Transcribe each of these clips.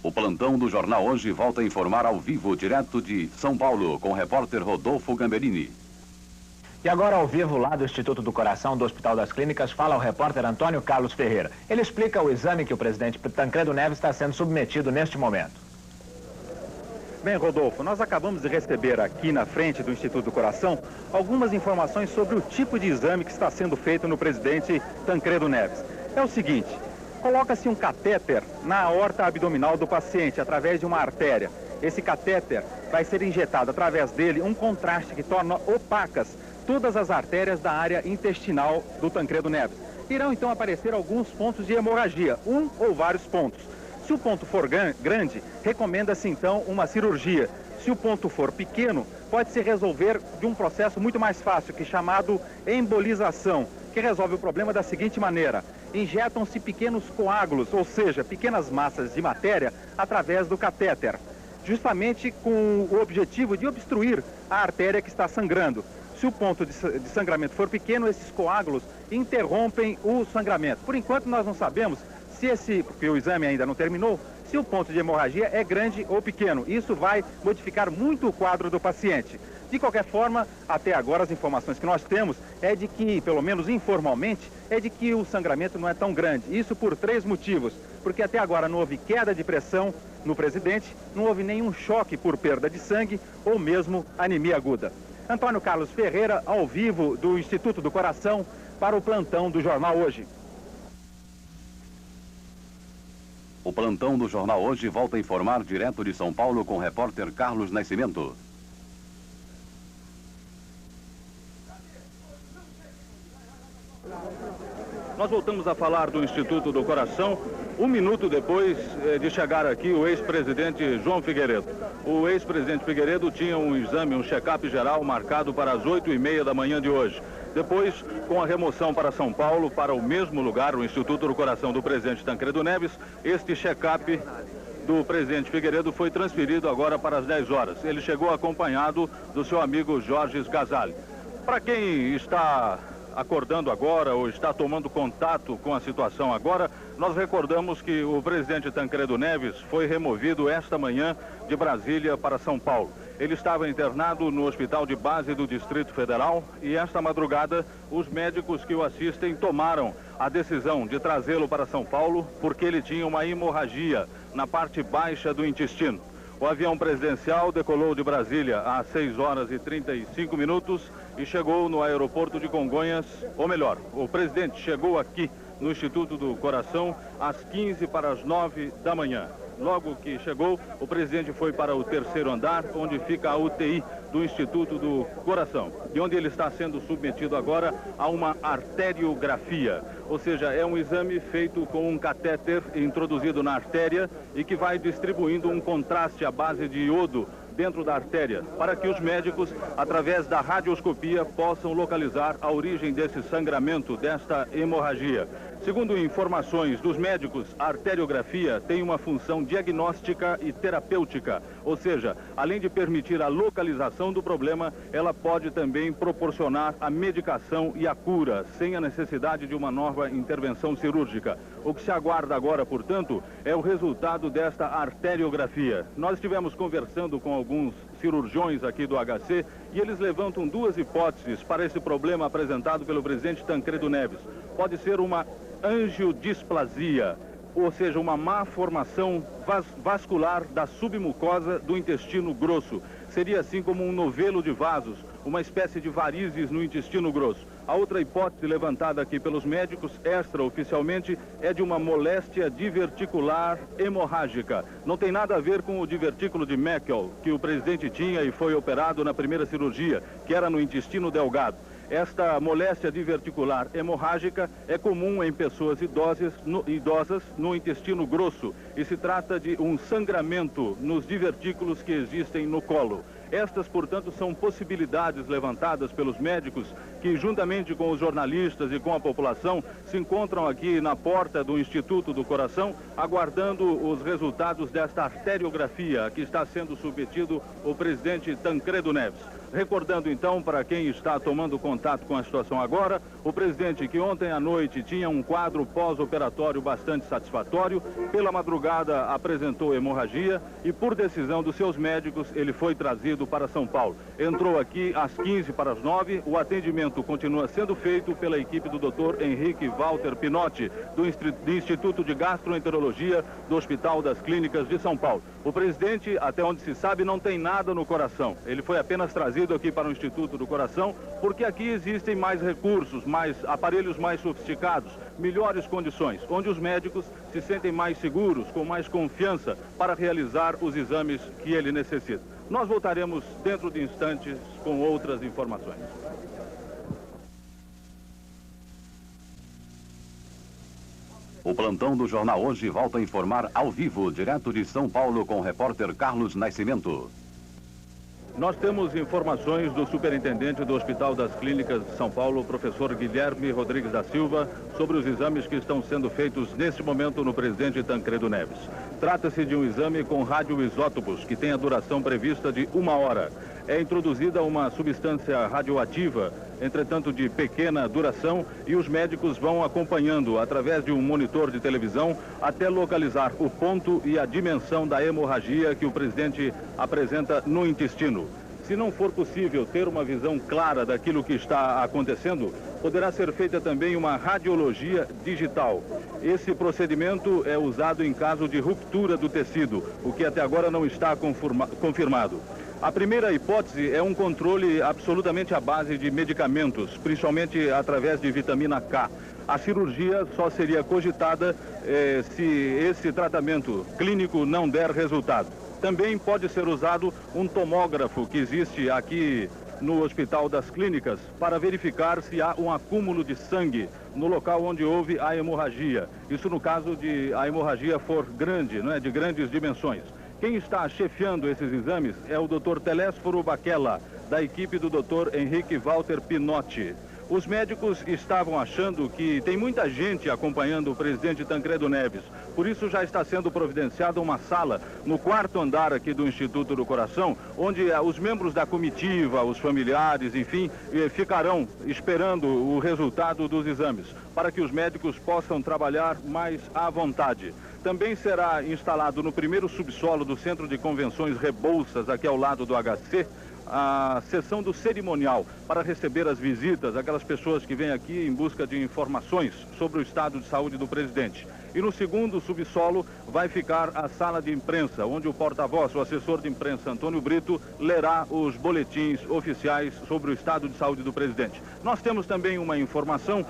O plantão do Jornal Hoje volta a informar ao vivo, direto de São Paulo, com o repórter Rodolfo Gamberini. E agora, ao vivo, lá do Instituto do Coração do Hospital das Clínicas, fala o repórter Antônio Carlos Ferreira. Ele explica o exame que o presidente Tancredo Neves está sendo submetido neste momento. Bem, Rodolfo, nós acabamos de receber aqui na frente do Instituto do Coração algumas informações sobre o tipo de exame que está sendo feito no presidente Tancredo Neves. É o seguinte, coloca-se um catéter na aorta abdominal do paciente através de uma artéria. Esse catéter vai ser injetado através dele um contraste que torna opacas todas as artérias da área intestinal do Tancredo Neves. Irão então aparecer alguns pontos de hemorragia, um ou vários pontos. Se o ponto for grande, recomenda-se então uma cirurgia. Se o ponto for pequeno, pode-se resolver de um processo muito mais fácil, que é chamado embolização, que resolve o problema da seguinte maneira: injetam-se pequenos coágulos, ou seja, pequenas massas de matéria, através do catéter, justamente com o objetivo de obstruir a artéria que está sangrando. Se o ponto de sangramento for pequeno, esses coágulos interrompem o sangramento. Por enquanto, nós não sabemos porque o exame ainda não terminou, se o ponto de hemorragia é grande ou pequeno. Isso vai modificar muito o quadro do paciente. De qualquer forma, até agora as informações que nós temos é de que, pelo menos informalmente, é de que o sangramento não é tão grande. Isso por 3 motivos. Porque até agora não houve queda de pressão no presidente, não houve nenhum choque por perda de sangue ou mesmo anemia aguda. Antônio Carlos Ferreira, ao vivo do Instituto do Coração, para o plantão do Jornal Hoje. O plantão do Jornal Hoje volta a informar direto de São Paulo com o repórter Carlos Nascimento. Nós voltamos a falar do Instituto do Coração 1 minuto depois de chegar aqui o ex-presidente João Figueiredo. O ex-presidente Figueiredo tinha um exame, um check-up geral marcado para as 8h30 da manhã de hoje. Depois, com a remoção para São Paulo, para o mesmo lugar, o Instituto do Coração do presidente Tancredo Neves, este check-up do presidente Figueiredo foi transferido agora para as 10 horas. Ele chegou acompanhado do seu amigo Jorge Casale. Para quem está acordando agora ou está tomando contato com a situação agora, nós recordamos que o presidente Tancredo Neves foi removido esta manhã de Brasília para São Paulo. Ele estava internado no Hospital de Base do Distrito Federal e esta madrugada os médicos que o assistem tomaram a decisão de trazê-lo para São Paulo porque ele tinha uma hemorragia na parte baixa do intestino. O avião presidencial decolou de Brasília às 6h35 e chegou no aeroporto de Congonhas, ou melhor, o presidente chegou aqui no Instituto do Coração às 8h45 da manhã. Logo que chegou, o presidente foi para o 3º andar, onde fica a UTI do Instituto do Coração, e onde ele está sendo submetido agora a uma arteriografia, ou seja, é um exame feito com um catéter introduzido na artéria e que vai distribuindo um contraste à base de iodo dentro da artéria, para que os médicos, através da radioscopia, possam localizar a origem desse sangramento, desta hemorragia. Segundo informações dos médicos, a arteriografia tem uma função diagnóstica e terapêutica, ou seja, além de permitir a localização do problema, ela pode também proporcionar a medicação e a cura, sem a necessidade de uma nova intervenção cirúrgica. O que se aguarda agora, portanto, é o resultado desta arteriografia. Nós estivemos conversando com alguns cirurgiões aqui do HC e eles levantam 2 hipóteses para esse problema apresentado pelo presidente Tancredo Neves. Pode ser uma angiodisplasia, ou seja, uma má formação vascular da submucosa do intestino grosso. Seria assim como um novelo de vasos, uma espécie de varizes no intestino grosso. A outra hipótese levantada aqui pelos médicos, extraoficialmente, é de uma moléstia diverticular hemorrágica. Não tem nada a ver com o divertículo de Meckel, que o presidente tinha e foi operado na primeira cirurgia, que era no intestino delgado. Esta moléstia diverticular hemorrágica é comum em pessoas idosas no intestino grosso e se trata de um sangramento nos divertículos que existem no colo. Estas, portanto, são possibilidades levantadas pelos médicos que, juntamente com os jornalistas e com a população, se encontram aqui na porta do Instituto do Coração, aguardando os resultados desta arteriografia que está sendo submetido o presidente Tancredo Neves. Recordando, então, para quem está tomando contato com a situação agora, O presidente, que ontem à noite tinha um quadro pós-operatório bastante satisfatório, pela madrugada apresentou hemorragia e, por decisão dos seus médicos, ele foi trazido para São Paulo. Entrou aqui às 15:45. O atendimento continua sendo feito pela equipe do Dr. Henrique Walter Pinotti, do Instituto de Gastroenterologia do Hospital das Clínicas de São Paulo. O presidente, até onde se sabe, não tem nada no coração. Ele foi apenas trazido aqui para o Instituto do Coração porque aqui existem mais recursos, mais aparelhos mais sofisticados, melhores condições, onde os médicos se sentem mais seguros, com mais confiança para realizar os exames que ele necessita. Nós voltaremos dentro de instantes com outras informações. O plantão do Jornal Hoje volta a informar ao vivo, direto de São Paulo, com o repórter Carlos Nascimento. Nós temos informações do superintendente do Hospital das Clínicas de São Paulo, o professor Guilherme Rodrigues da Silva, sobre os exames que estão sendo feitos neste momento no presidente Tancredo Neves. Trata-se de um exame com radioisótopos, que tem a duração prevista de 1 hora. É introduzida uma substância radioativa, entretanto de pequena duração, e os médicos vão acompanhando através de um monitor de televisão até localizar o ponto e a dimensão da hemorragia que o presidente apresenta no intestino. Se não for possível ter uma visão clara daquilo que está acontecendo, poderá ser feita também uma radiologia digital. Esse procedimento é usado em caso de ruptura do tecido, o que até agora não está confirmado. A primeira hipótese é um controle absolutamente à base de medicamentos, principalmente através de vitamina K. A cirurgia só seria cogitada se esse tratamento clínico não der resultado. Também pode ser usado um tomógrafo que existe aqui no Hospital das Clínicas para verificar se há um acúmulo de sangue no local onde houve a hemorragia. Isso no caso de a hemorragia for grande, não é, de grandes dimensões. Quem está chefiando esses exames é o Dr. Telésforo Baquella, da equipe do Dr. Henrique Walter Pinotti. Os médicos estavam achando que tem muita gente acompanhando o presidente Tancredo Neves. Por isso já está sendo providenciada uma sala no 4º andar aqui do Instituto do Coração, onde os membros da comitiva, os familiares, enfim, ficarão esperando o resultado dos exames, para que os médicos possam trabalhar mais à vontade. Também será instalado no primeiro subsolo do Centro de Convenções Rebouças, aqui ao lado do HC, a sessão do cerimonial para receber as visitas, aquelas pessoas que vêm aqui em busca de informações sobre o estado de saúde do presidente. E no segundo subsolo vai ficar a sala de imprensa, onde o porta-voz, o assessor de imprensa Antônio Brito, lerá os boletins oficiais sobre o estado de saúde do presidente. Nós temos também uma informação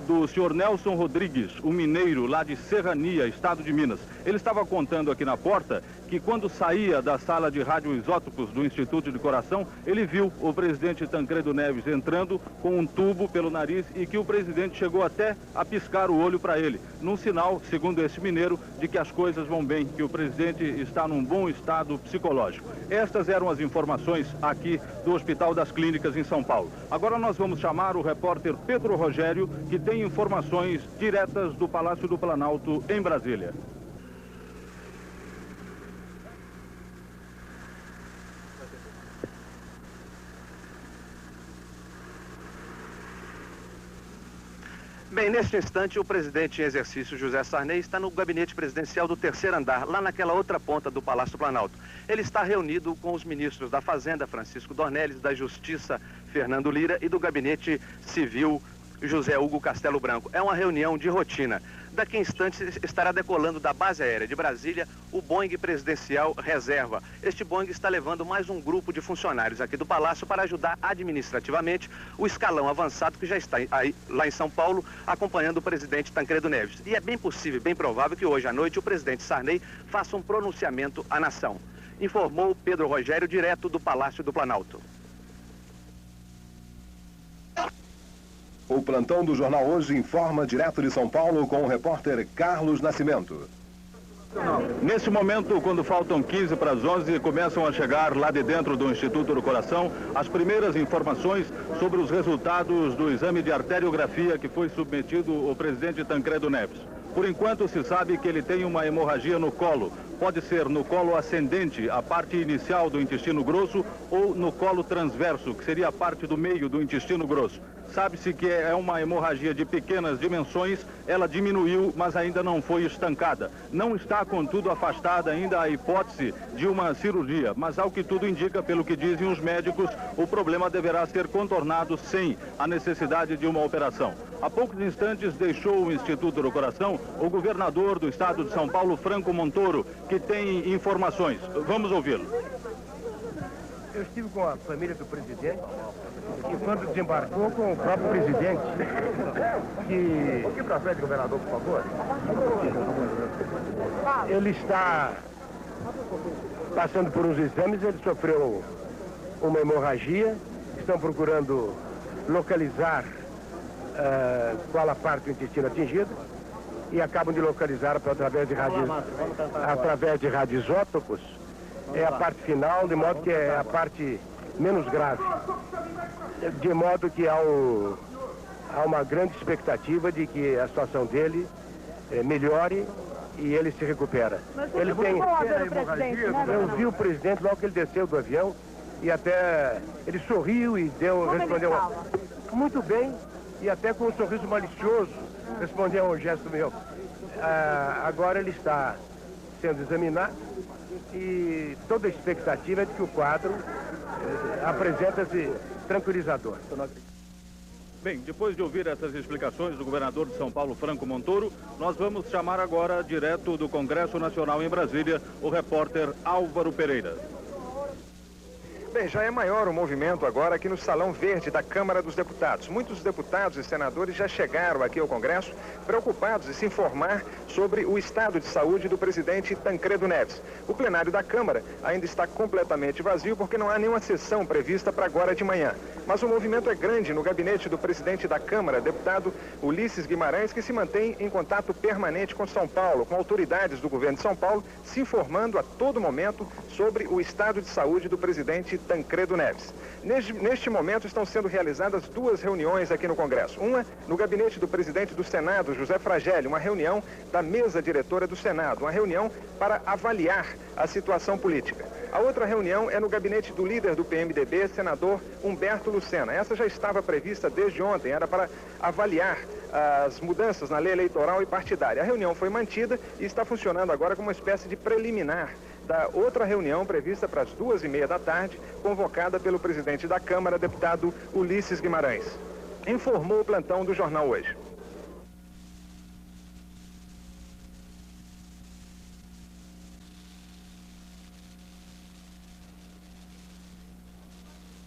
do senhor Nelson Rodrigues, um mineiro lá de Serrania, estado de Minas. Ele estava contando aqui na porta que quando saía da sala de radioisótopos do Instituto de Coração, ele viu o presidente Tancredo Neves entrando com um tubo pelo nariz e que o presidente chegou até a piscar o olho para ele, num sinal, segundo esse mineiro, de que as coisas vão bem, que o presidente está num bom estado psicológico. Estas eram as informações aqui do Hospital das Clínicas em São Paulo. Agora nós vamos chamar o repórter Pedro Rogério, que tem informações diretas do Palácio do Planalto, em Brasília. Bem, neste instante, o presidente em exercício, José Sarney, está no gabinete presidencial do 3º andar, lá naquela outra ponta do Palácio Planalto. Ele está reunido com os ministros da Fazenda, Francisco Dornelles, da Justiça, Fernando Lira, e do Gabinete Civil, José Hugo Castelo Branco. É uma reunião de rotina. Daqui a instantes estará decolando da base aérea de Brasília o Boeing presidencial reserva. Este Boeing está levando mais um grupo de funcionários aqui do Palácio para ajudar administrativamente o escalão avançado que já está aí, lá em São Paulo, acompanhando o presidente Tancredo Neves. E é bem possível, bem provável que hoje à noite o presidente Sarney faça um pronunciamento à nação. Informou Pedro Rogério, direto do Palácio do Planalto. O plantão do Jornal Hoje informa direto de São Paulo com o repórter Carlos Nascimento. Nesse momento, quando faltam 15 para as 11, começam a chegar lá de dentro do Instituto do Coração as primeiras informações sobre os resultados do exame de arteriografia que foi submetido ao presidente Tancredo Neves. Por enquanto, se sabe que ele tem uma hemorragia no colo. Pode ser no colo ascendente, a parte inicial do intestino grosso, ou no colo transverso, que seria a parte do meio do intestino grosso. Sabe-se que é uma hemorragia de pequenas dimensões, ela diminuiu, mas ainda não foi estancada. Não está, contudo, afastada ainda a hipótese de uma cirurgia, mas ao que tudo indica, pelo que dizem os médicos, o problema deverá ser contornado sem a necessidade de uma operação. Há poucos instantes deixou o Instituto do Coração o governador do estado de São Paulo, Franco Montoro, que tem informações. Vamos ouvi-lo. Eu estive com a família do presidente e quando desembarcou com o próprio presidente, que... Um pouquinho para frente, governador, por favor. Ele está passando por uns exames, ele sofreu uma hemorragia, estão procurando localizar qual a parte do intestino atingida e acabam de localizar através de radioisótopos. É a parte final, de modo que é a parte menos grave. De modo que há uma grande expectativa de que a situação dele melhore e ele se recupera. Ele tem... Eu vi o presidente logo que ele desceu do avião e até ele sorriu e respondeu muito bem e até com um sorriso malicioso respondeu a um gesto meu. Agora ele está sendo examinado e toda a expectativa é de que o quadro apresenta-se tranquilizador. Bem, depois de ouvir essas explicações do governador de São Paulo, Franco Montoro, nós vamos chamar agora, direto do Congresso Nacional em Brasília, o repórter Álvaro Pereira. Bem, já é maior o movimento agora aqui no Salão Verde da Câmara dos Deputados. Muitos deputados e senadores já chegaram aqui ao Congresso preocupados em se informar sobre o estado de saúde do presidente Tancredo Neves. O plenário da Câmara ainda está completamente vazio porque não há nenhuma sessão prevista para agora de manhã. Mas o movimento é grande no gabinete do presidente da Câmara, deputado Ulisses Guimarães, que se mantém em contato permanente com São Paulo, com autoridades do governo de São Paulo, se informando a todo momento sobre o estado de saúde do presidente Tancredo Neves. Neste momento estão sendo realizadas duas reuniões aqui no Congresso. Uma no gabinete do presidente do Senado, José Fragelli, uma reunião da mesa diretora do Senado, uma reunião para avaliar a situação política. A outra reunião é no gabinete do líder do PMDB, senador Humberto Lucena. Essa já estava prevista desde ontem, era para avaliar as mudanças na lei eleitoral e partidária. A reunião foi mantida e está funcionando agora como uma espécie de preliminar da outra reunião prevista para as 2h30 da tarde, convocada pelo presidente da Câmara, deputado Ulisses Guimarães. Informou o plantão do Jornal Hoje.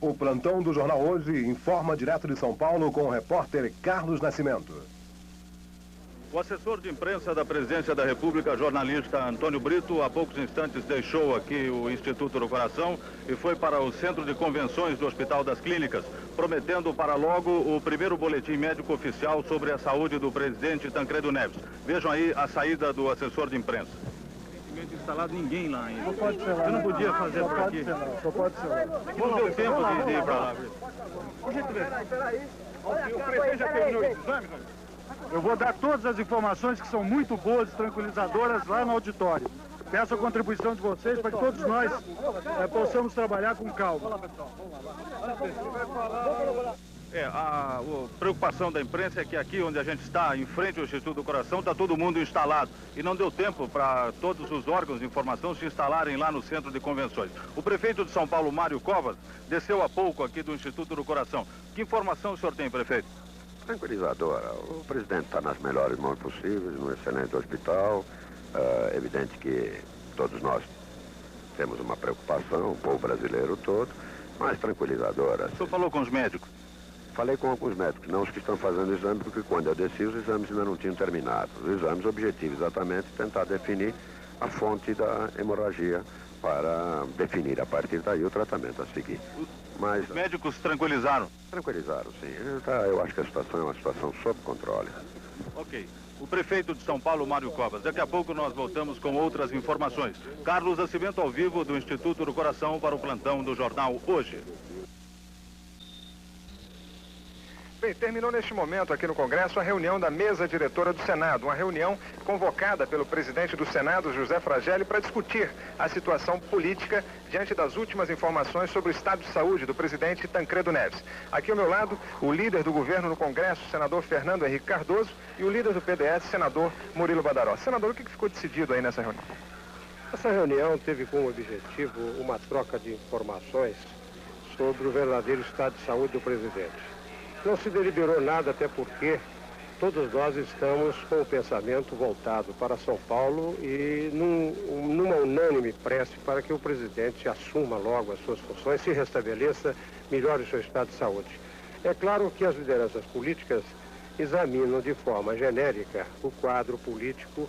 O plantão do Jornal Hoje informa direto de São Paulo com o repórter Carlos Nascimento. O assessor de imprensa da Presidência da República, jornalista Antônio Brito, há poucos instantes deixou aqui o Instituto do Coração e foi para o Centro de Convenções do Hospital das Clínicas, prometendo para logo o primeiro boletim médico oficial sobre a saúde do presidente Tancredo Neves. Vejam aí a saída do assessor de imprensa. Recentemente instalado ninguém lá ainda. Não pode ser lá. Você não podia fazer por aqui? Só pode ser lá. Não deu tempo de ir para lá. Por gentileza. O prefeito já terminou os exames? Eu vou dar todas as informações que são muito boas e tranquilizadoras lá no auditório. Peço a contribuição de vocês para que todos nós possamos trabalhar com calma. A preocupação da imprensa é que aqui onde a gente está, em frente ao Instituto do Coração, está todo mundo instalado. E não deu tempo para todos os órgãos de informação se instalarem lá no Centro de Convenções. O prefeito de São Paulo, Mário Covas, desceu há pouco aqui do Instituto do Coração. Que informação o senhor tem, prefeito? Tranquilizadora. O presidente está nas melhores mãos possíveis, num excelente hospital. É evidente que todos nós temos uma preocupação, o povo brasileiro todo, mas tranquilizadora. O senhor falou com os médicos? Falei com alguns médicos, não os que estão fazendo exame, porque quando eu desci os exames ainda não tinham terminado. Os exames objetivos, exatamente, tentar definir a fonte da hemorragia para definir a partir daí o tratamento a seguir. Mas os médicos tranquilizaram? Tranquilizaram, sim. Eu acho que a situação é uma situação sob controle. Ok. O prefeito de São Paulo, Mário Covas. Daqui a pouco nós voltamos com outras informações. Carlos Nascimento ao vivo do Instituto do Coração para o plantão do Jornal Hoje. Bem, terminou neste momento aqui no Congresso a reunião da mesa diretora do Senado, uma reunião convocada pelo presidente do Senado, José Fragelli, para discutir a situação política diante das últimas informações sobre o estado de saúde do presidente Tancredo Neves. Aqui ao meu lado, o líder do governo no Congresso, senador Fernando Henrique Cardoso, e o líder do PDS, senador Murilo Badaró. Senador, o que ficou decidido aí nessa reunião? Essa reunião teve como objetivo uma troca de informações sobre o verdadeiro estado de saúde do presidente. Não se deliberou nada, até porque todos nós estamos com o pensamento voltado para São Paulo e numa unânime prece para que o presidente assuma logo as suas funções, se restabeleça, melhore o seu estado de saúde. É claro que as lideranças políticas examinam de forma genérica o quadro político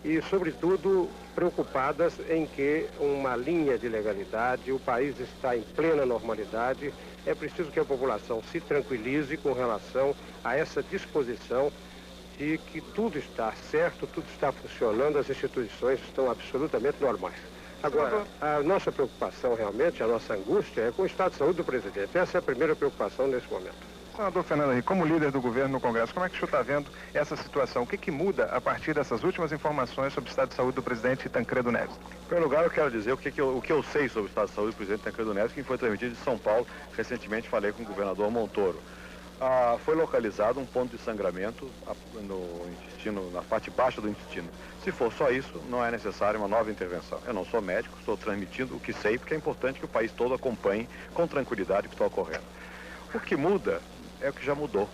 e, sobretudo, preocupadas em que uma linha de legalidade, o país está em plena normalidade. É preciso que a população se tranquilize com relação a essa disposição de que tudo está certo, tudo está funcionando, as instituições estão absolutamente normais. Agora, a nossa preocupação realmente, a nossa angústia é com o estado de saúde do presidente. Essa é a primeira preocupação nesse momento. Senador Fernando Henrique, como líder do governo no Congresso, como é que o senhor está vendo essa situação? O que muda a partir dessas últimas informações sobre o estado de saúde do presidente Tancredo Neves? Em primeiro lugar, eu quero dizer o que eu sei sobre o estado de saúde do presidente Tancredo Neves, que foi transmitido de São Paulo. Recentemente falei com o governador Montoro. Foi localizado um ponto de sangramento no intestino, na parte baixa do intestino. Se for só isso, não é necessária uma nova intervenção. Eu não sou médico, estou transmitindo o que sei, porque é importante que o país todo acompanhe com tranquilidade o que está ocorrendo. O que muda é o que já mudou.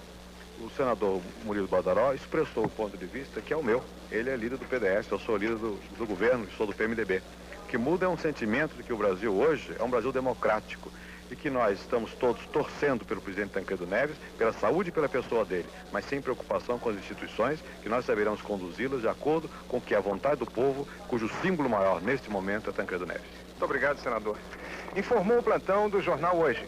O senador Murilo Badaró expressou o ponto de vista que é o meu. Ele é líder do PDS, eu sou líder do governo, sou do PMDB. O que muda é um sentimento de que o Brasil hoje é um Brasil democrático e que nós estamos todos torcendo pelo presidente Tancredo Neves, pela saúde e pela pessoa dele, mas sem preocupação com as instituições, que nós saberemos conduzi-las de acordo com o que é a vontade do povo, cujo símbolo maior neste momento é Tancredo Neves. Muito obrigado, senador. Informou o plantão do Jornal Hoje.